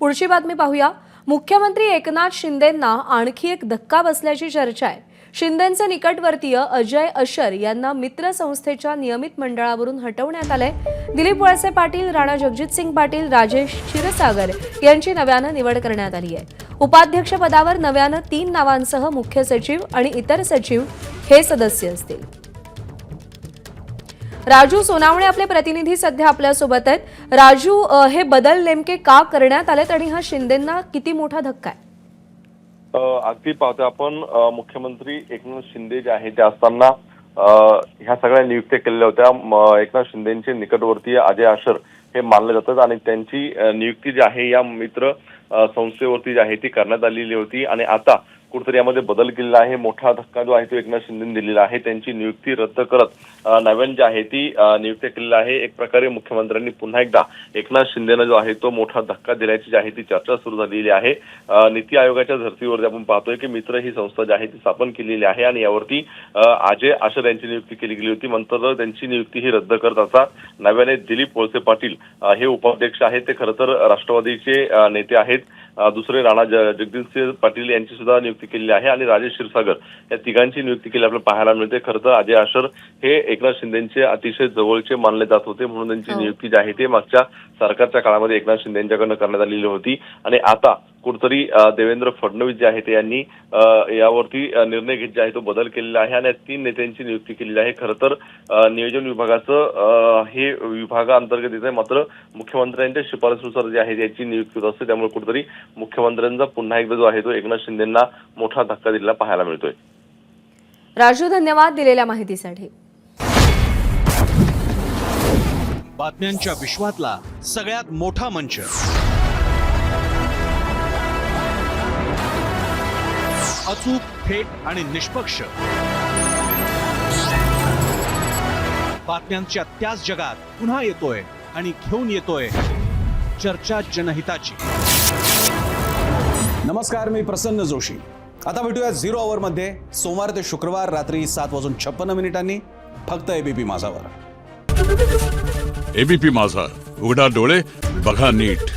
पुढची बातमी पाहूया। मुख्यमंत्री एकनाथ शिंदेंना आणखी एक धक्का बसल्याची चर्चा आहे। शिंदेंचे निकटवर्तीय अजय अशर यांना मित्र संस्थेच्या नियमित मंडळावरून हटवण्यात आले। दिलीप वळसे पाटील, राणा जगजितसिंग पाटील, राजेश क्षीरसागर यांची नव्याने निवड करण्यात आली आहे। उपाध्यक्ष पदावर नव्याने 3 नावांसह मुख्य सचिव आणि इतर सचिव हे सदस्य असतील। राजू सोनावणे आपले प्रतिनिधी सध्या आपल्या सोबत आहेत। राजू, हे बदल नेमके का करण्यात आलेत आणि हा शिंदेंना किती मोठा धक्का आहे? अगदी पाहतो आपण मुख्यमंत्री एकनाथ शिंदे जे आहे ते असताना ह्या सगळ्या नियुक्त्या केलेल्या होत्या। एकनाथ शिंदेचे निकटवर्तीय अजय आशर हे मानले जातात आणि त्यांची नियुक्ती जी आहे या मित्र संस्थेवरती जी आहे ती करण्यात आलेली होती आणि आता कुठेतरी यामध्ये बदल केलेला आहे। मोठा धक्का जो आहे तो एकनाथ शिंदेने दिलेला आहे। त्यांची नियुक्ती रद्द करत नव्याने जी आहे ती नियुक्ती केलेली आहे। एक प्रकारे मुख्यमंत्र्यांनी पुन्हा एकदा एकनाथ शिंदेना जो आहे तो मोठा धक्का दिल्याची जी आहे ती चर्चा सुरू झालेली आहे। नीती आयोगाच्या धर्तीवरती आपण पाहतोय की मित्र ही संस्था जी आहे ती स्थापन केलेली आहे आणि यावरती अजय आशर यांची नियुक्ती केली गेली होती। नंतर त्यांची नियुक्ती ही रद्द करत आता नव्याने दिलीप वळसे पाटील हे उपाध्यक्ष आहेत। ते खरं तर राष्ट्रवादीचे नेते आहेत। दुसरे राणा जगजितसिंग पाटील यांची सुद्धा नियुक्ती केलेली आहे आणि राजेश क्षीरसागर या तिघांची नियुक्ती केली आपल्याला पाहायला मिळते। खरं तर अजय आशर हे एकनाथ शिंदेचे अतिशय जवळचे मानले जात होते म्हणून त्यांची नियुक्ती जी आहे ते मागच्या सरकारच्या काळामध्ये एकनाथ शिंदे यांच्याकडून करण्यात आलेली होती आणि आता कुठेतरी देवेंद्र फडणवीस जे आहेत यांनी यावरती निर्णय घेत जे आहे तो बदल केलेला आहे आणि 3 नेत्यांची नियुक्ती केलेली आहे। खरं तर नियोजन विभागाचं हे विभागाअंतर्गत येते, मात्र मुख्यमंत्र्यांच्या शिफारसीनुसार जे आहे याची नियुक्ती होत असते। त्यामुळे कुठेतरी मुख्यमंत्र्यांचा पुन्हा एकदा जो आहे तो एकनाथ शिंदेंना मोठा धक्का दिलेला पाहायला मिळतोय। राजू, धन्यवाद दिलेल्या माहितीसाठी। बातम्यांच्या विश्वातला सगळ्यात मोठा मंच, अचूक, थेट आणि निष्पक्ष बातम्यांच्या त्याच जगात पुन्हा येतोय आणि घेऊन येतोय चर्चा जनहिताची। नमस्कार, मी प्रसन्न जोशी। आता भेटूया 0 आवर मध्ये सोमवार ते शुक्रवार रात्री 7:56 फक्त एबीपी माझावर। एबीपी माझा, उघडा डोळे बघा नीट।